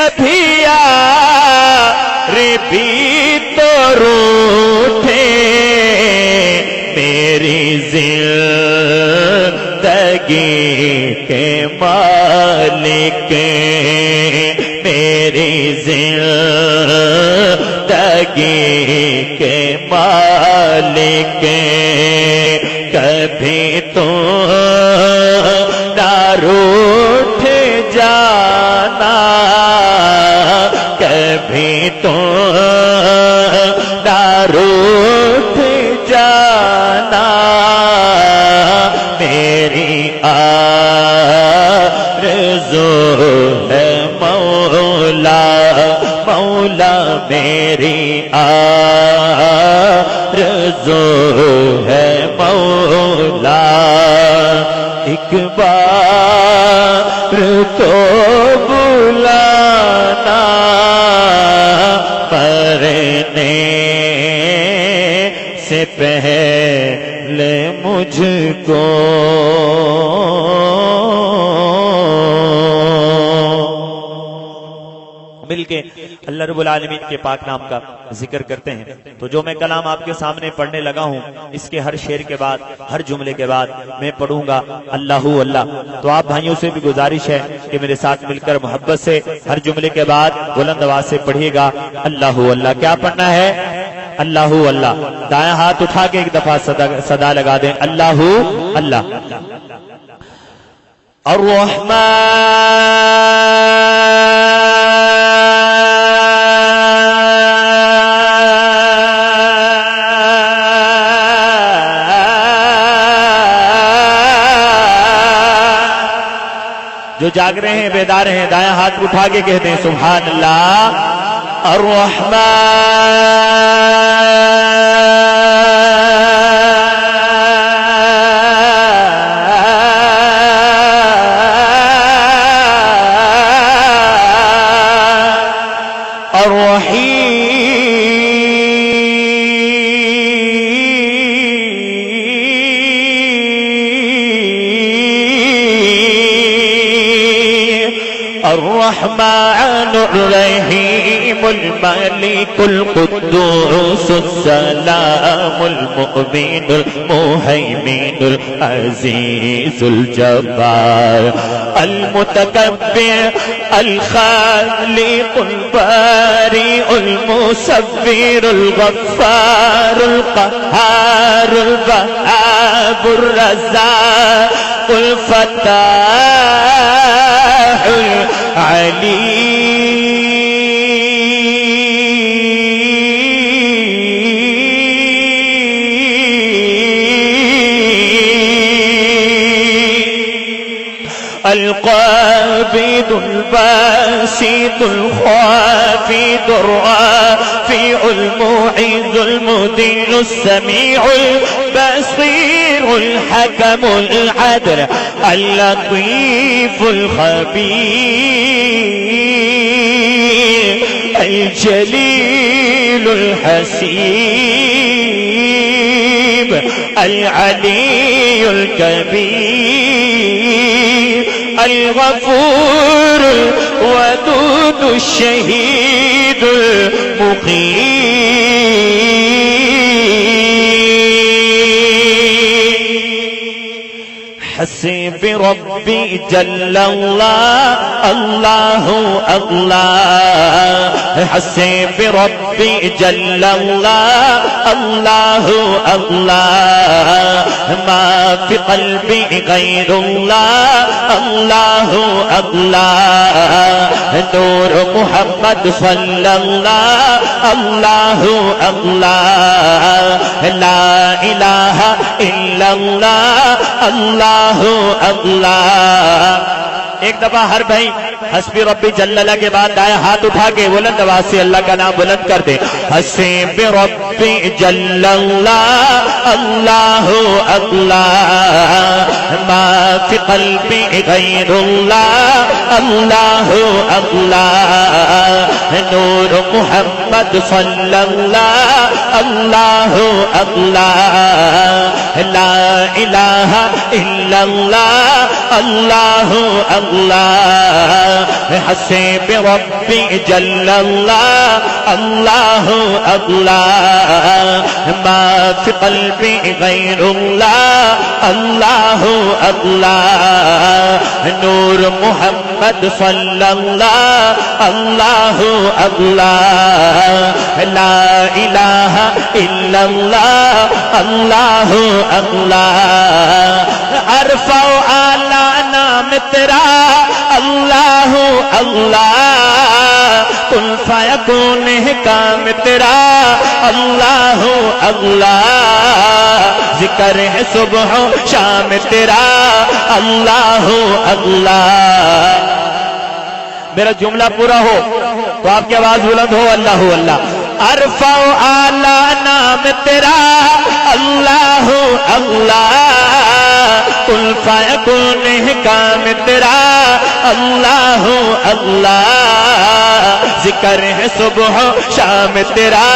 کبھی یار بھی تو روٹھے میری زندگی کے مالک میری زندگی کے مالک کبھی تو نہ روٹھ جانا کبھی تو نہ روٹھ جانا میری آرزو ہے مولا مولا میری آرزو ہے مولا ایک بار تو بلانا مرنے سے پہلے مجھ کو مل کے اللہ رب العالمین کے پاک نام کا ذکر کرتے ہیں. تو جو میں کلام آپ کے سامنے پڑھنے لگا ہوں اس کے ہر شعر کے بعد ہر جملے کے بعد میں پڑھوں گا اللہ اللہ. تو آپ بھائیوں سے بھی گزارش ہے کہ میرے ساتھ مل کر محبت سے ہر جملے کے بعد بلند آواز سے پڑھیے گا اللہ اللہ. کیا پڑھنا ہے؟ اللہ اللہ. دایاں ہاتھ اٹھا کے ایک دفعہ صدا لگا دیں اللہ اللہ. جو جاگ رہے ہیں بیدار ہیں دایاں ہاتھ اٹھا کے کہتے ہیں سبحان اللہ. الرحمن الرحيم الملك القدوس السلام المؤمن المهيمن العزيز الجبار المتكبر الخالق البارئ المصور الغفار القهار الوهاب الرزاق الفتاح العليم القابض الباسط الخافض الرافع المعز المذل السميع البصير الحكم العدل اللطيف الخبير الجليل الحسيب العلي الكبير الغفور الودود الشهيد المقيم حسب ربي جل الله الله الله حسب ربي جل الله الله الله ما في قلبي غير الله الله الله نور محمد صلى الله الله الله لا إله إلا الله الله اللہ. ایک دفعہ ہر بھائی حسبی ربی جل اللہ کے بعد دائیں ہاتھ اٹھا کے بلند آواز سے اللہ کا نام بلند کر دیں. حسبی ربی جل اللہ اللہ اللہ ما فی قلبی غیر اللہ اللہ اللہ نور محمد صلی اللہ اللہ اللہ لا الہ الا اللہ اللہ اللہ اللہ حسب ربی جل اللہ اللہ اللہ ما فی قلبی غیر اللہ اللہ اللہ نور محمد صلی اللہ اللہ اللہ لا الہ الا اللہ اللہ اللہ عرفہ و اعلیٰ نام تیرا اللہ اللہ کن فیکون کام تیرا اللہ اللہ ذکر ہے صبح و شام تیرا اللہ اللہ میرا جملہ پورا ہو تو آپ کی آواز بلند ہو اللہ اللہ عرفہ و اعلیٰ نام تیرا اللہ اللہ کن فیکون کام تیرا اللہ اللہ ذکر ہے صبح و شام تیرا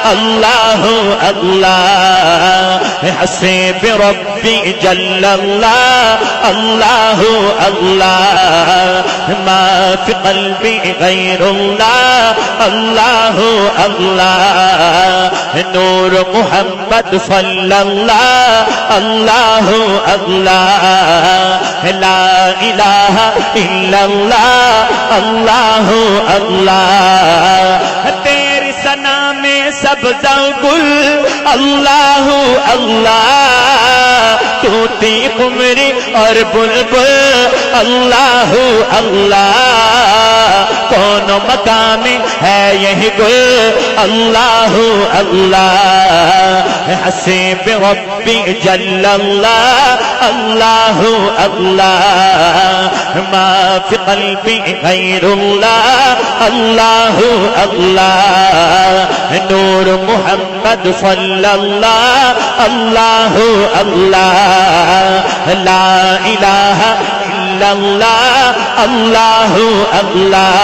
اللہ اللہ حسب ربی جل اللہ اللہ اللہ ما فی قلبی غیر اللہ اللہ اللہ نور محمد صلی اللہ اللہ اللہ لا الہ الا اللہ اللہ اللہ تیری ثنا میں سبزہ گل اللہ اللہ تو تھی قمری اور بلبل اللہ اللہ کون مقام ہے یہی گل اللہ اللہ حسب ربی جل اللہ اللہ اللہ ما فی قلبی غیر اللہ اللہ اللہ نور محمد صلی اللہ اللہ اللہ لا الہ الا اللہ اللہ اللہ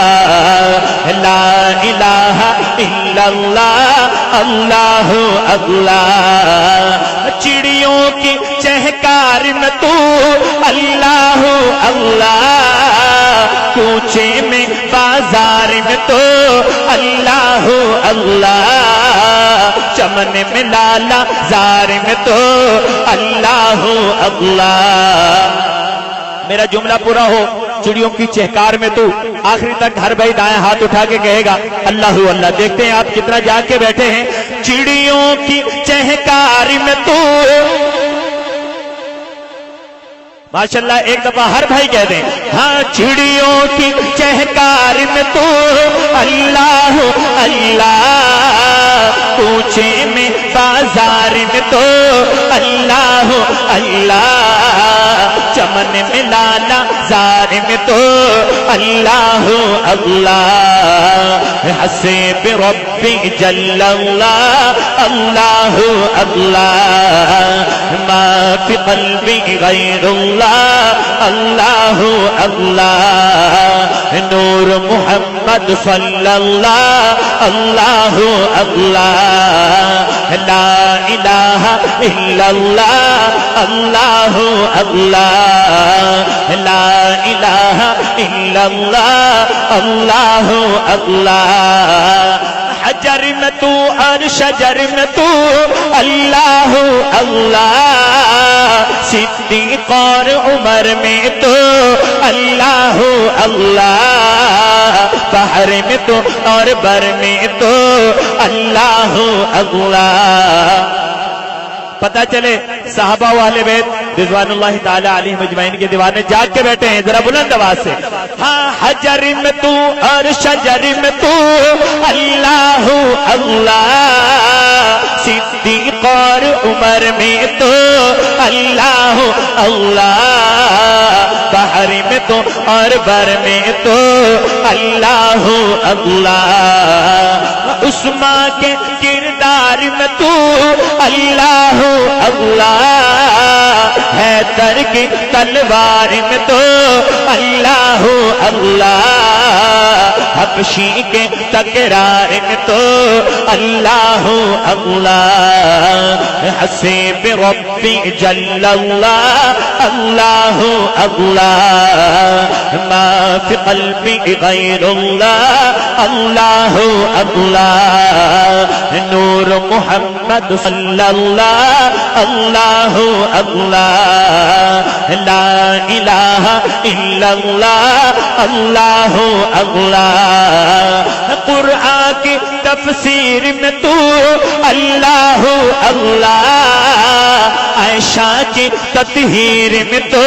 لا الہ الا اللہ اللہ اللہ چڑیوں کی چہکار میں تو اللہ اللہ کوچے میں بازار میں تو اللہ اللہ چمن میں لالا زار میں تو اللہ اللہ میرا جملہ پورا ہو چڑیوں کی چہکار میں تو آخری تک ہر بھائی دائیں ہاتھ اٹھا کے کہے گا اللہ اللہ دیکھتے ہیں آپ کتنا جاگ کے بیٹھے ہیں چڑیوں کی چہکار میں تو ماشاءاللہ ایک دفعہ ہر بھائی کہہ دیں ہاں چڑیوں کی چہکار میں تو اللہ اللہ کوچے میں بازار میں تو اللہ اللہ چمن میں لالا زار میں تو اللہ اللہ حسب ربی جل اللہ اللہ اللہ ما فی قلبی غیر اللہ اللہ اللہ نور محمد صلی اللہ اللہ اللہ لا الہ الا اللہ اللہ اللہ لا الہ الا اللہ اللہ اللہ حجر میں تو اور شجر میں تو اللہ اللہ صدیق اور عمر میں تو اللہ اللہ بحر میں تو اور بر میں تو اللہ اللہ پتہ چلے صحابہ والے بیت رضوان اللہ تعالی علیہم اجمعین کے دیوانے جاگ کے بیٹھے ہیں ذرا بلند آواز سے ہاں حجر میں تو اور شجر میں تو اللہ اللہ صدیق اور عمر میں تو اللہ اللہ بحر میں تو اور بر میں تو اللہ اللہ عثمان کے کردار میں تو اللہ اللہ حیدر کی تلوار میں تو اللہ اللہ حق حبشی کے تکرار میں تو اللہ اللہ حسیب ربی جل اللہ اللہ اللہ ما فی قلبی غیر اللہ اللہ اللہ نور محمد صلی اللہ اللہ اللہ لا الہ الا اللہ اللہ اللہ قرآن کی تفسیر میں تو اللہ اللہ عائشہ کی تطہیر میں تو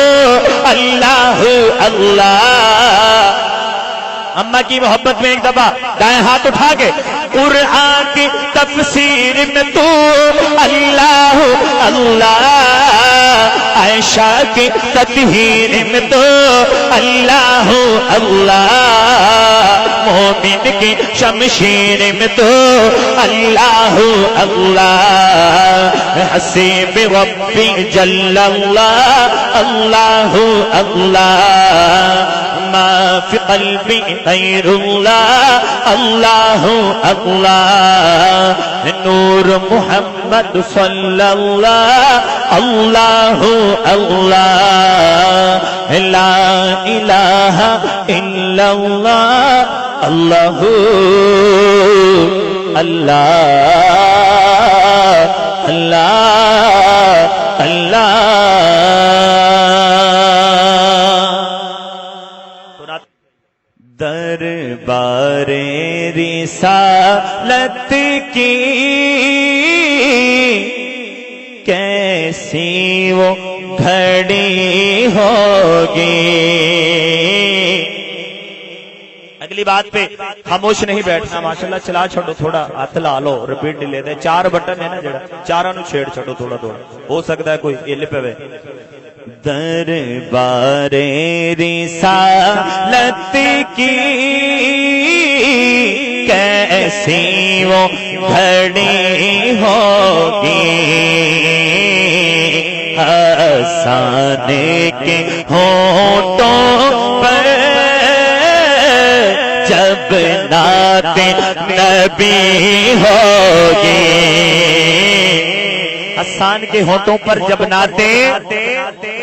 اللہ اللہ اماں کی محبت میں ایک دفعہ دائیں ہاتھ اٹھا کے قرآن کی تفسیر میں تو اللہ اللہ عائشہ کی تطہیر میں تو اللہ اللہ مومن کی شمشیر میں تو اللہ اللہ حسیب ربی جل اللہ اللہ اللہ ما فی قلبی غیر اللہ اللہ اللہ نور محمد صلی اللہ اللہ اللہ لا الہ الا اللہ اللہ اللہ اللہ اللہ دربار رسالت کی کیسی وہ گھڑی ہوگی. اگلی بات پہ خاموش نہیں بیٹھنا ماشاءاللہ. چلا چھوڑو تھوڑا ہاتھ لا لو ریپیٹ لے دے. 4 بٹن ہے نا جڑا چاراں نو چھیڑ چھوڑو تھوڑا تھوڑا. ہو سکتا ہے کوئی ہل پے. دربار رسالت کی کیسی وہ گھڑی ہوگی حسانے کے ہونٹوں پر جب نعت نبی ہوگی. حسان کے ہونٹوں پر جب نعتیں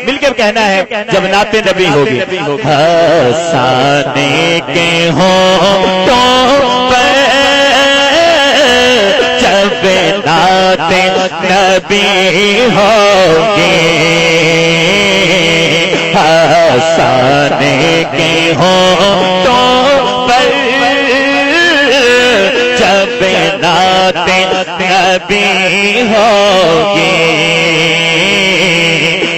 مل کے کہنا ہے جب نعت نبی ہوگی. حسانے کے ہونٹوں پر جب نعت نبی ہوگی حسانے کے ہونٹوں پر جب نعت نبی ہوگی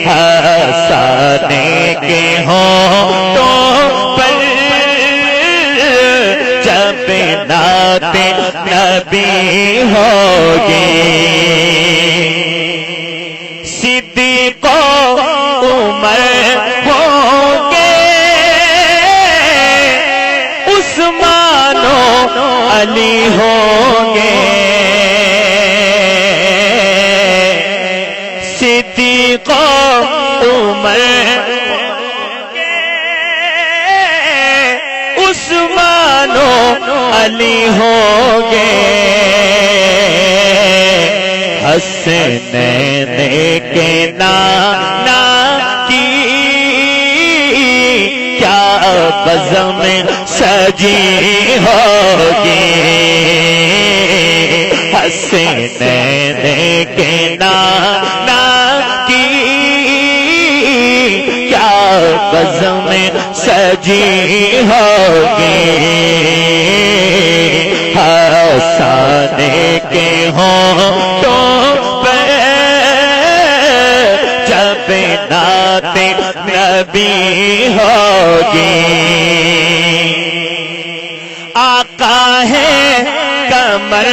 حسانے کے ہونٹوں پر جب نعت نبی ہوگی. صدیق و عمر ہوں گے عثمان و علی ہوں گے. صدیق و عمر عثمان و علی ہوں گے. حسنین کے نانا کی کیا بزم سجی ہوگی. حسنین کے نانا کی کیا بزم سجی ہوگی. حسانے کے ہونٹوں پر جب نعت نبی ہوگی. آقا ہے کمر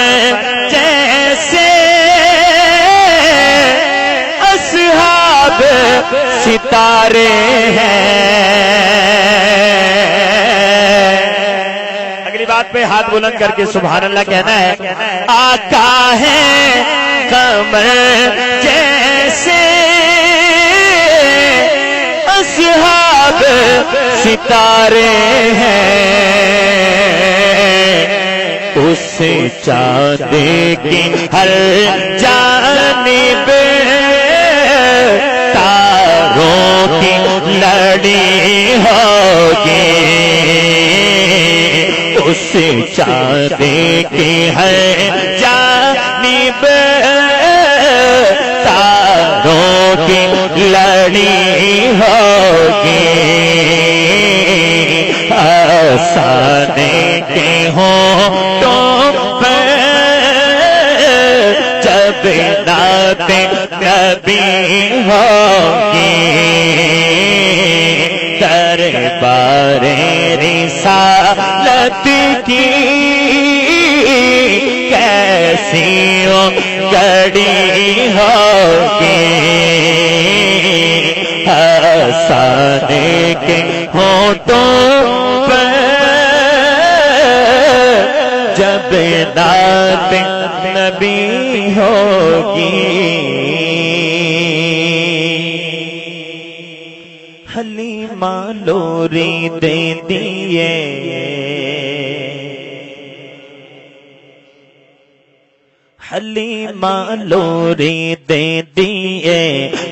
جیسے اصحاب ستارے ہیں. اگلی بات پہ ہاتھ بلند کر کے سبحان اللہ کہنا ہے. آقا ہے کمر جیسے اصحاب ستارے ہیں. اس چاند کی ہر جانب تاروں کی لڑی ہوگی، اس چاند کی ہر جانب تاروں کی لڑی ہوگی، آسانے کے ہونٹوں پہ جب نعت نبی ہوگی، دربار رسالت کی کیسی گڑی ہوگی، آسانے کے ہونٹوں پہ جب نعت نبی ہوگی۔ حلیمہ لوری دے دیے حلیمہ لوری دے دیے،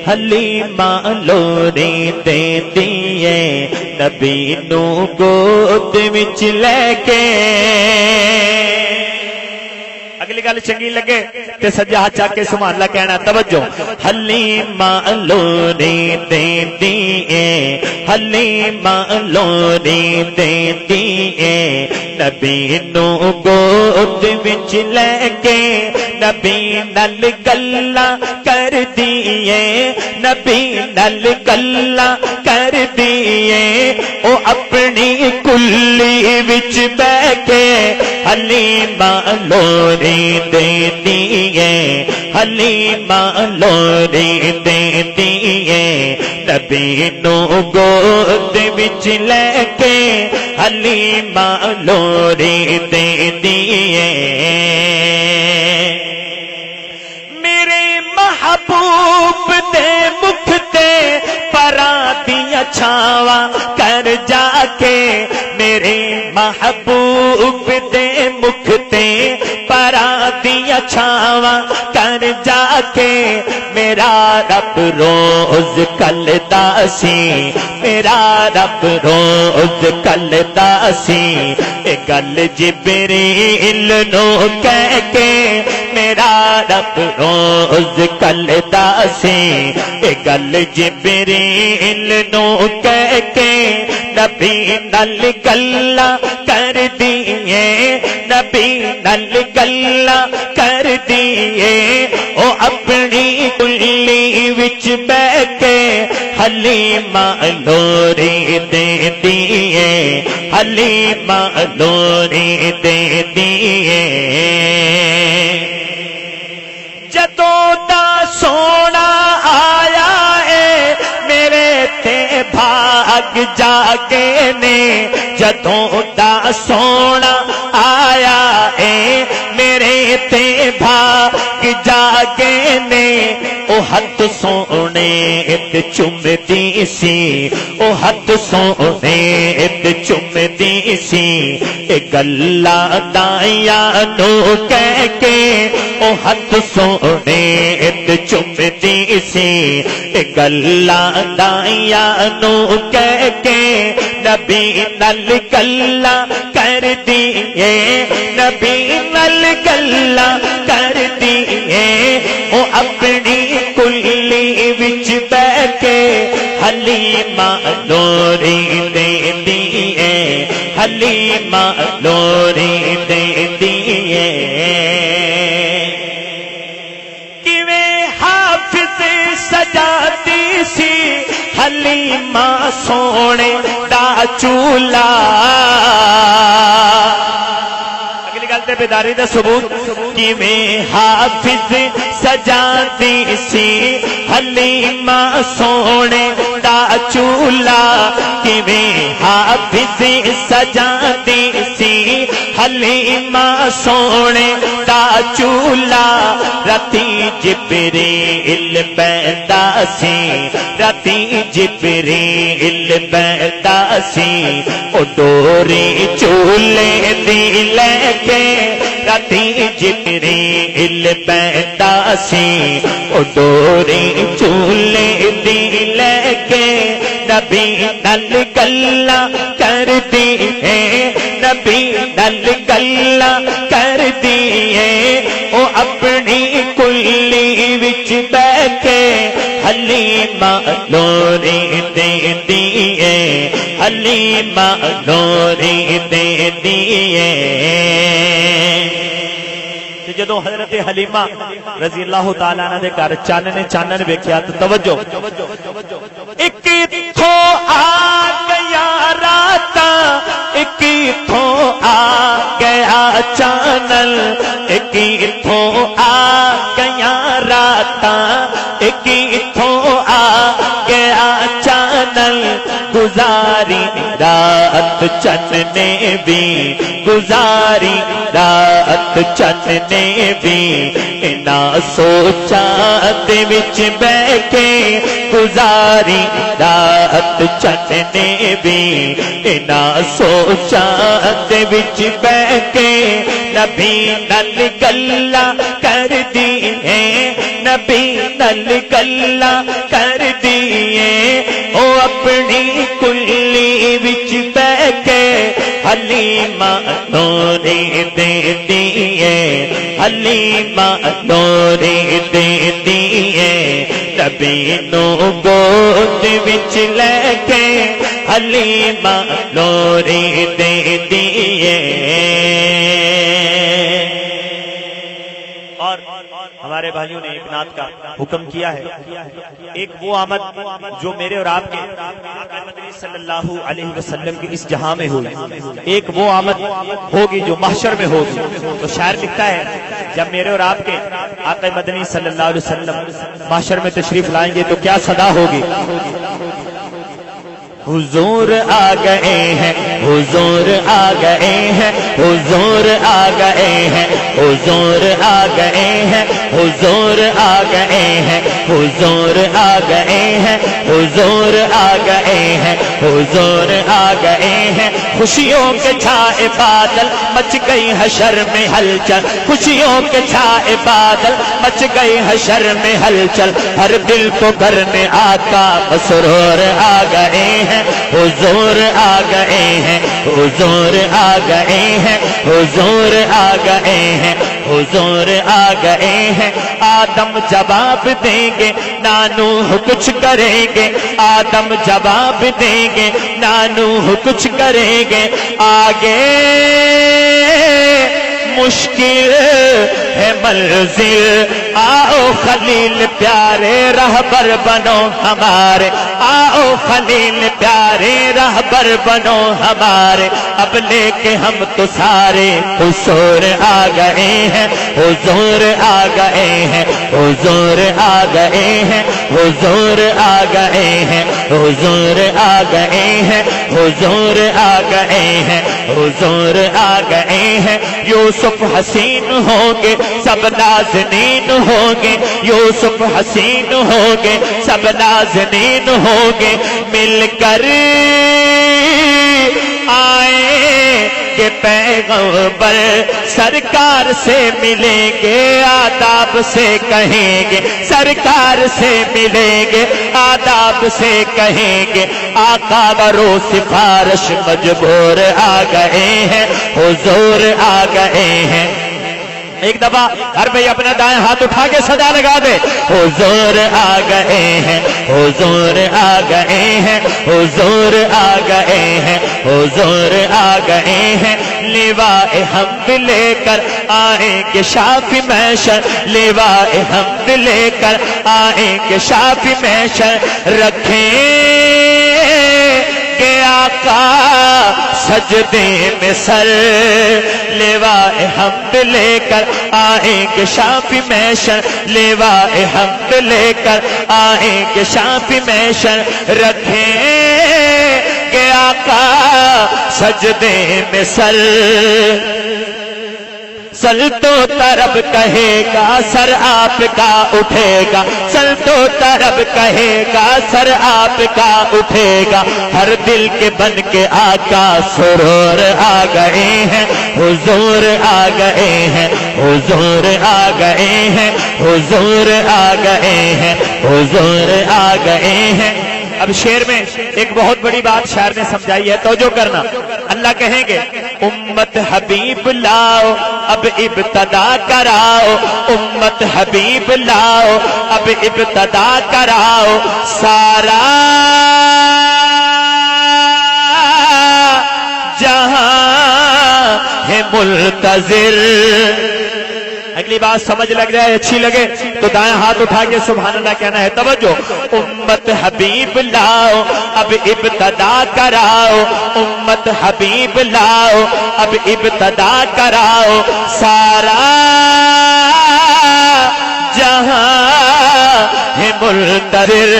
حلیمہ لوری دے دیے، نبی نو گود وچ لے کے۔ اگلی گل چنگی لگے تے سجا ہاتھ چاک کے سبحان اللہ کہنا، توجہ۔ حلیمہ لوری دے دیے، حلیمہ لوری دے دیے، نبی نو گود وچ لے کے، نبی نال گلاں کر دیے، نبی نال گلاں کر دیے، او اپنی کلی وچ بیٹھ کے حلیمہ لوری دے دیے، حلیمہ لوری دے دیے، نبی نو گود وچ لے کے حلیمہ لوری دے دیے۔ میرے محبوب دے مکھ تے پراں دیاں چھاواں کر جا کے، میرے محبوب دے مکھ تے پراں دیاں چھاواں کر جا کے، میرا رب روز کلدا سی، میرا رب روز کلدا سی، اے گل جبریل نو کہہ کے، میرا رب روز کلدا سی، اے گل جبریل نو کہہ کے، نبی نال گلاں کر دیے، نبی نال گلاں کر دیے، او اپنی کلی وچ بیٹھ کے حلیمہ لوری دے دیے، حلیمہ لوری دے دیے۔ جدوں دا سونا آیا ہے میرے تے بھاگ جاگے نے، جدوں دا سونا آیا ہے میرے تے بھاگ جاگے نے، او ہاتھ سونے ایک چومدی سی، او ہاتھ سونے ایک چومدی سی، اے گلاں دائیاں نو کہہ کے، او ہاتھ سونے ایک چومدی سی، اے گلاں دائیاں نو کہہ کے، نبی نال گلاں کر دیے، نبی نال گلاں کر دیے، او اپنی کلی وچ بیٹھ کے حلیمہ لوری دے دیے، حلیمہ لوری دے دیے۔ کیویں حافظ سجاتی سی حلیمہ سونے دا چولہا، بیداری دا ثبوت، کیویں حافظ سجاتی سی حلیمہ سونے دا چولہا، کیویں حافظ سجاتی سی حلیمہ سونے دا چولا راتی جبریل بیندا سی راتی جبریل بیندا سی او ڈوری چولے دی لے کے راتی جبریل بیندا سی او ڈوری چولے دی لے کے نبی نال گلاں کردی ہے نبی نال گلاں کردی ہے او اپنی کلی وچ بیٹھ کے حلیمہ لوری دیندی ہے حلیمہ لوری دیندی ہے جدو حضرت حلیمہ رضی اللہ تعالیٰ عنہ دے گھر چانن ویکھیا تو توجہ ایک تھو آ گیا راتا ایک تھو آ گیا چانن ایک تھو آ گیا راتا ایک تھو آ گیا چانن گزاری رات چن نے بھی گزاری رات چن نے بھی نہ سوچا دے وچ بیٹھ کے گزاری رات چن نے بھی نہ سوچا دے وچ بیٹھ کے نبی نال گلاں کردی ہے نبی نال گلاں کردی ہے او اپنی کلی وچ بیٹھ کے حلیمہ لوری دیندی ہے حلیمہ لوری دیندی ہے نبی نو گود وچ لے کے حلیمہ لوری دیندی ہے اور ہمارے بھائیوں نے ایک نعت کا حکم کیا ہے ایک وہ آمد جو میرے اور آپ کے آقا مدنی صلی اللہ علیہ وسلم کی اس جہاں میں ہوئی ایک وہ آمد ہوگی جو محشر میں ہوگی تو شاعر لکھتا ہے جب میرے اور آپ کے آقا مدنی صلی اللہ علیہ وسلم محشر میں تشریف لائیں گے تو کیا صدا ہوگی حضور آ گئے ہیں حضور آ گئے ہیں حضور آ گئے ہیں حضور آ گئے ہیں حضور آ گئے ہیں حضور آ گئے ہیں حضور آ گئے ہیں حضور آ گئے ہیں خوشیوں کے چھائے بادل مچ گئی حشر میں ہلچل خوشیوں کے چھائے بادل مچ گئی حشر میں ہلچل ہر دل کو بھرنے آقا مسرور آ گئے ہیں حضور آ گئے ہیں حضور آ گئے ہیں حضور آ گئے ہیں حضور آ گئے ہیں آدم جواب دیں گے نانوح کچھ کریں گے آدم جواب دیں گے نانوح کچھ کریں گے آگے مشکل ہے منزل آؤ خلیل پیارے رہبر بنو ہمارے آؤ خلیل پیارے رہبر بنو ہمارے اب لے کے ہم تو سارے حضور آ گئے ہیں حضور آ گئے ہیں حضور آ گئے ہیں حضور آ گئے ہیں حضور آ گئے ہیں حضور آ گئے ہیں حضور آ گئے ہیں یوسف حسین ہوں گے سب نازنین ہوں گے یوسف حسین ہوں گے سب نازنین ہوں گے مل کر آئیں کہ پیغمبر سرکار سے ملیں گے آداب سے کہیں گے سرکار سے ملیں گے آداب سے کہیں گے آقا برو سفارش مجبور آ گئے ہیں حضور آ گئے ہیں ایک دفعہ ہر بھائی اپنا دائیں ہاتھ اٹھا کے صدا لگا دے حضور آ گئے ہیں حضور آ گئے ہیں حضور آ گئے ہیں حضور آ گئے ہیں لیواء حمد لے کر آئیں گے شافی محشر لیواء حمد لے کر آئیں گے شافی محشر رکھیں کہ آقا سجدے میں سر لیواء حمد لے کر آئیں گے شافی محشر لیواء حمد لے کر آئیں گے شافی محشر رکھیں گے آقا سجدے میں سر تو طرب کہے گا سر آپ کا اٹھے گا، سر تو طرب کہے گا سر آپ کا اٹھے گا، ہر دل کے بن کے آقا سرور آ گئے ہیں، حضور آ گئے ہیں، حضور آ گئے ہیں، حضور آ گئے ہیں، حضور آ گئے ہیں۔ اب شعر میں ایک بہت بڑی بات شاعر نے سمجھائی ہے، توجہ کرنا۔ اللہ کہیں گے امت حبیب لاؤ اب ابتدا کراؤ، امت حبیب لاؤ اب ابتدا کراؤ، سارا جہاں ہے منتظر۔ اگلی بات سمجھ لگ جائے، اچھی لگے تو دائیں ہاتھ اٹھا کے سبحان اللہ کہنا ہے۔ توجہ، امت حبیب لاؤ اب ابتدا کراؤ، امت حبیب لاؤ اب ابتدا کراؤ، سارا جہاں ہے منتظر۔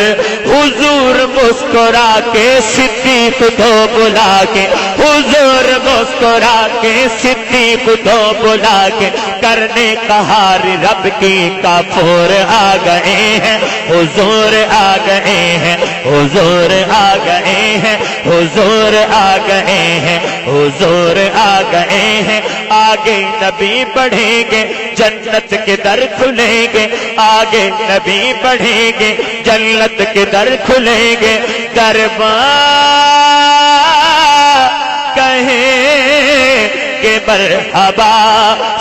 حضور مسکرا کے صدیق کو بلا کے، حضور مسکرا کے صدیق کو بلا کے، کرنے قہار رب کی کافور آ گئے ہیں، حضور آ گئے ہیں، حضور آ گئے ہیں، حضور آ گئے ہیں، حضور آ گئے ہیں۔ آگے نبی بڑھیں گے جنت کے در کھلیں گے، آگے نبی بڑھیں گے جنت کے در کھلیں گے، دربار کہیں کہ مرحبا،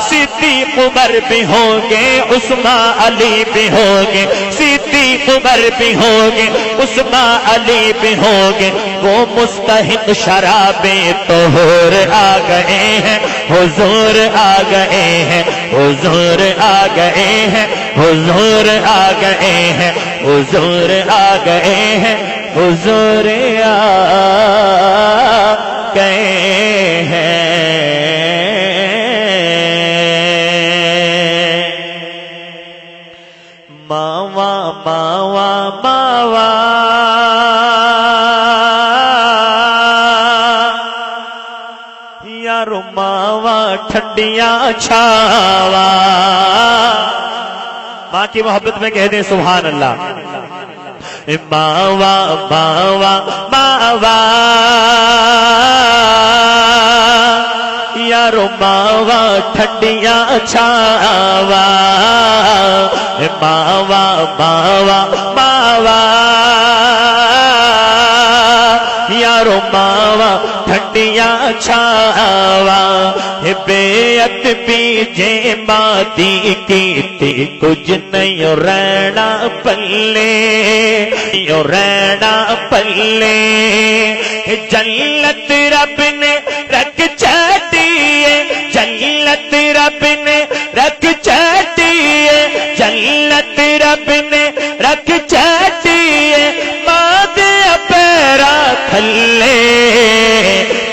صدیق عمر بھی ہوں گے، عثمان علی بھی ہوں گے، صدیق عمر بھی ہوں گے، عثمان علی بھی ہوں گے، وہ مستحق شراب طہور آ گئے ہیں، حضور آ گئے ہیں، حضور آ گئے ہیں، حضور آ گئے ہیں، حضور آ گئے ہیں، حضور آ گئے ہیں۔ ماوا ماوا ماوا یارو ماوا ٹھنڈیاں چھاوا، ماں کی محبت میں کہہ دیں سبحان اللہ۔ ماوا ماوا ماوا یارو ماوا ٹھنڈیاں چھاوا، ماوا ماوا ماوا یارو ماوا ٹھنڈیاں چھاوا، بیعت بیجے مادی کیتی کچھ نہیں رہنا پلے، یوں رہنا پلے، جنت رب نے رکھ چاٹی ہے، جنت رب نے رکھ چاٹی ہے، جنت رب نے رکھ چاٹی ہے، مادے پیرا تھلے،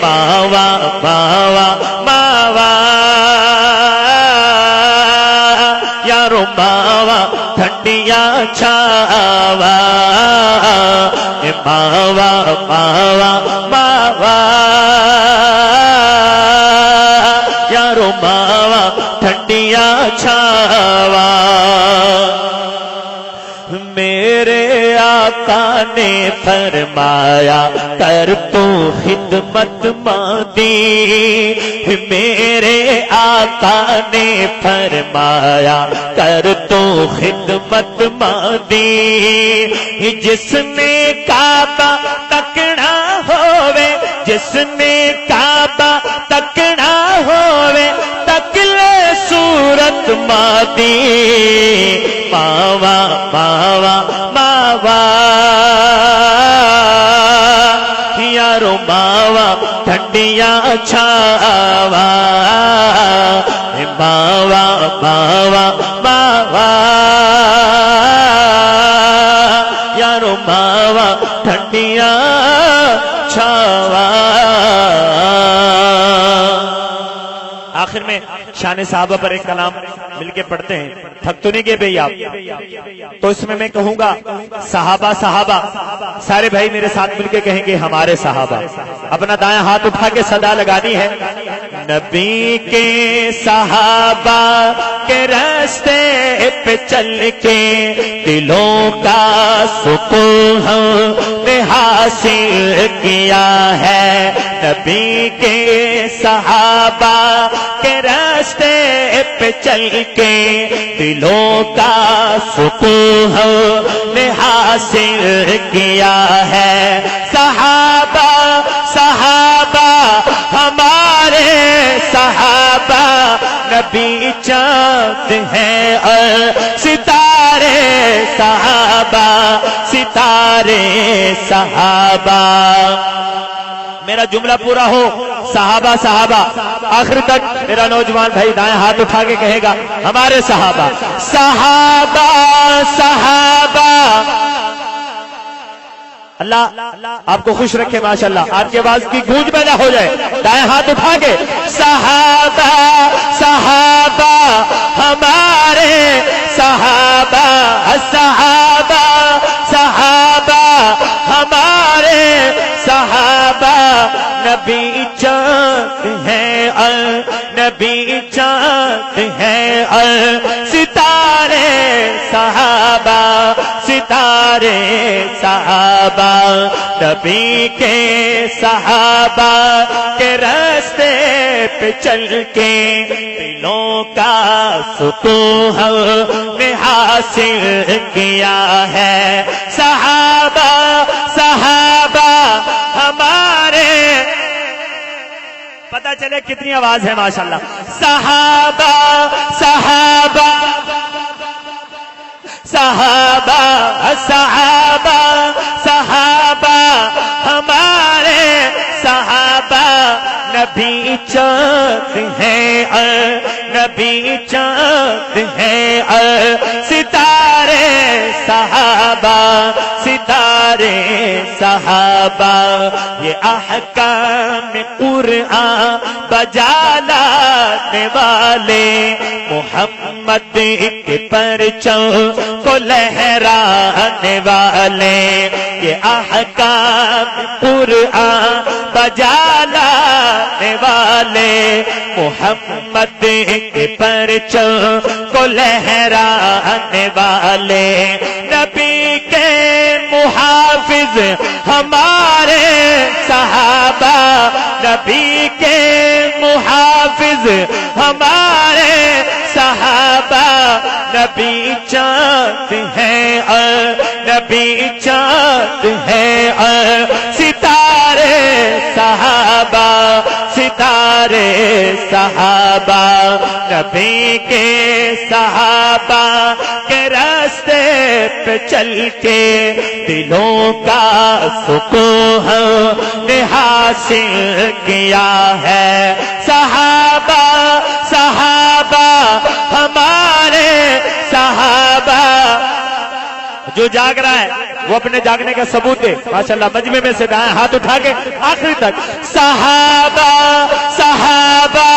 ماوا ماوا ماوا یارو ماوا ٹھنڈیاں چھاوا، ماوا ماوا ماوا یارو ماوا ٹھنڈیاں چھاوا۔ میرے آقا نے فرمایا کر تو خدمت مادی، میرے آقا نے فرمایا کر تو خدمت مادی، جس نے کعبہ تکنا ہووے، جس نے کعبہ تکنا ہووے، تک لے صورت مادی، ماوا ماوا ماوا یارو ماوا ٹھنڈیاں چھاوا، ماوا ماوا ماوا یارو ماوا ٹھنڈیاں چھاوا۔ آخر میں شان صحابہ پر ایک کلام مل کے پڑھتے ہیں، تھک تو نہیں گئے بھائی آپ؟ تو اس میں کہوں گا صحابہ صحابہ، سارے بھائی میرے ساتھ مل کے کہیں گے ہمارے صحابہ۔ اپنا دائیں ہاتھ اٹھا کے صدا لگانی ہے، نبی کے صحابہ کے راستے پہ چل کے دلوں کا سکون ہم نے حاصل کیا ہے، نبی کے صحابہ کے راستے پہ چل کے دلوں کا سکون ہم نے حاصل کیا ہے، صحابہ صحابہ ہمارے صحابہ، نبی چاند ہیں اور ستارے صحابہ، ستارے صحابہ۔ میرا جملہ پورا ہو، صحابہ صحابہ، آخر تک میرا نوجوان بھائی دائیں ہاتھ اٹھا کے کہے گا ہمارے صحابہ، صحابہ صحابہ۔ اللہ آپ کو خوش رکھے ماشاءاللہ، آپ کی آواز کی گونج پیدا ہو جائے، دائیں ہاتھ اٹھا کے صحابہ صحابہ ہمارے صحابہ، صحابہ صحابہ ہمارے صحابہ، نبی چاند ہیں اور نبی چاند ہیں اور ستارے صحابہ، ستارے صحابہ، نبی کے صحابہ کے راستے پہ چل کے دلوں کا سکون ہم نے حاصل کیا ہے، صحابہ صحابہ ہمارے، پتہ چلے کتنی آواز ہے ماشاءاللہ، صحابہ صحابہ صحابہ صحابہ صحابہ ہمارے صحابہ، نبی چاند ہیں اور نبی چاند ہیں اور ستارے صحابہ، ستارے صحابہ، یہ احکام قرآن بجا لانے والے، محمد کے پرچم کو لہرانے والے، یہ احکام قرآن بجا لانے والے، محمد کے پرچم کو لہرانے والے، نبی کے محافظ ہمارے صحابہ، نبی کے محافظ ہمارے صحابہ، نبی چاند ہیں اور نبی چاند ہیں اور ستارے صحابہ، ستارے صحابہ، نبی کے صحابہ کے راستے پہ چل کے دلوں کا سکون ہم نے حاصل کیا ہے، صحابہ صحابہ ہمارے صحابہ۔ جو جاگ رہا ہے وہ اپنے جاگنے کا ثبوت دے ماشاءاللہ، مجمع میں سے دائیں ہاتھ اٹھا کے آخری تک، صحابہ صحابہ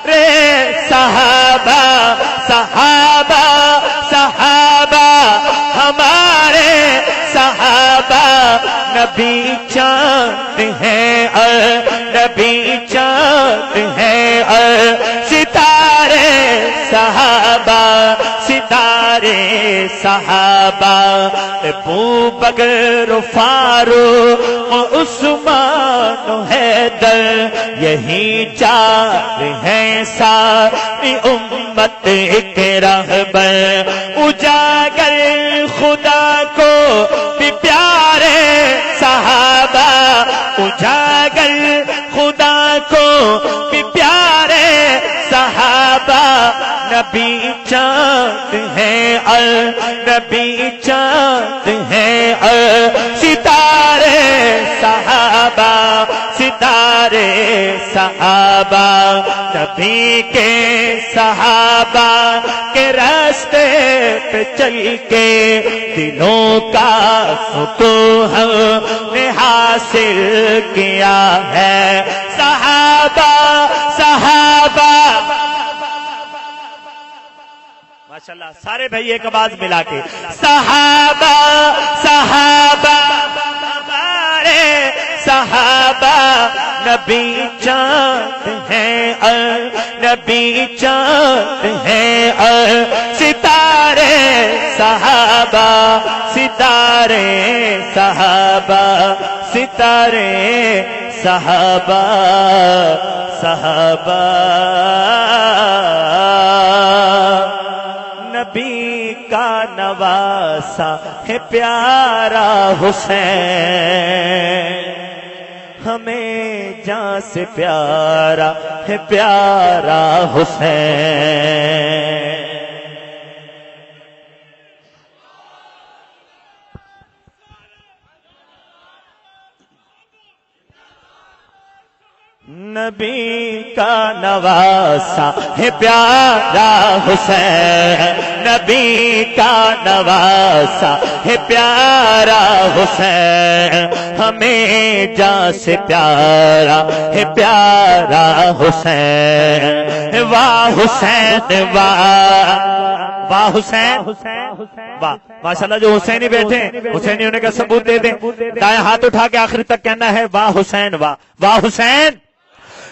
رے صحابہ، صحابہ صحابہ ہمارے صحابہ، نبی چاند ہیں اور نبی چاند ہیں اور ستارے صحابہ، ستارے صحابہ، ابو بکر فاروق عثمان و حیدر، یہی چار ہیں ساری امت کے رہبر، اجاگر خدا کو بھی پیارے صحابہ، اجاگر خدا کو بھی پیارے صحابہ، نبی چاند ہیں اور نبی چاند ہیں اور ستارے صحابہ، ستارے صحابہ، نبی کے صحابہ کے راستے پہ چل کے دلوں کا سکون ہم نے حاصل کیا ہے، صحابہ صحابہ ماشاءاللہ سارے بھائی ایک آواز ملا کے صحابہ صحابہ ہمارے صحابہ نبی چاند ہیں نبی چاند ہیں ستارے صحابہ ستارے صحابہ ستارے صحابہ صحابہ نبی کا نواسا ہے پیارا حسین ہمیں جان سے پیارا ہے پیارا حسین نبی کا نواسا ہے پیارا حسین نبی کا نواسا ہے پیارا حسین ہمیں جان سے پیارا ہے پیارا حسین واہ حسین واہ واہ حسین واہ ماشاءاللہ جو حسینی بیٹھے حسینی ہونے کا ثبوت دے دیں دائیں ہاتھ اٹھا کے آخر تک کہنا ہے واہ حسین واہ واہ حسین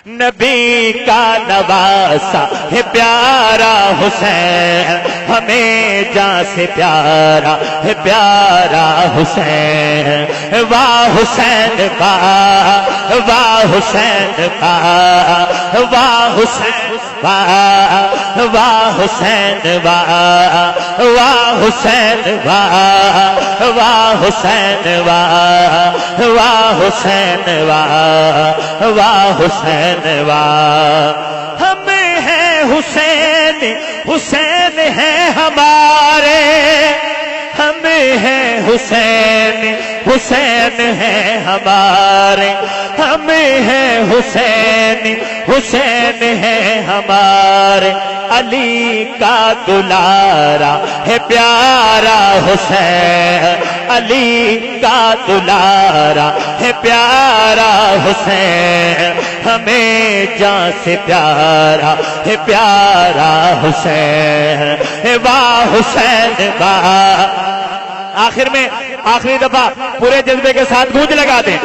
نبی کا نواسا ہے پیارا حسین ہمیں جان سے پیارا ہے پیارا حسین واہ حسین واہ واہ حسین واہ واہ حسین واہ واہ حسین واہ واہ حسین واہ واہ حسین واہ واہ حسین واہ واہ حسین ہم ہیں حسین حسین ہیں ہمارے ہم ہیں حسین حسین ہیں ہمارے ہم ہیں حسین حسین ہیں ہمارے علی کا دلارا ہے پیارا حسین علی کا دلارا ہے پیارا حسین ہمیں جان سے پیارا ہے پیارا حسین واہ حسین واہ آخر میں آخری دفعہ پورے جذبے کے ساتھ گونج لگا دیں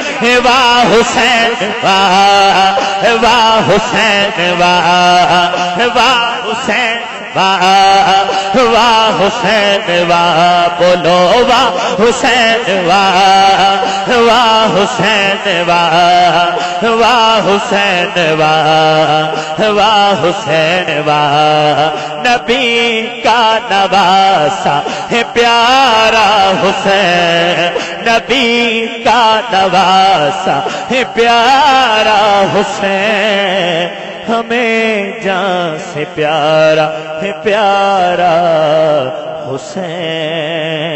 واہ حسین واہ واہ حسین واہ واہ حسین واہ واہ حسین واہ بولو واہ حسین واہ واہ حسین واہ واہ حسین واہ واہ حسین واہ نبی کا نواسا ہے پیارا حسین نبی کا نواسا ہے پیارا حسین ہمیں جان سے پیارا ہے پیارا حسین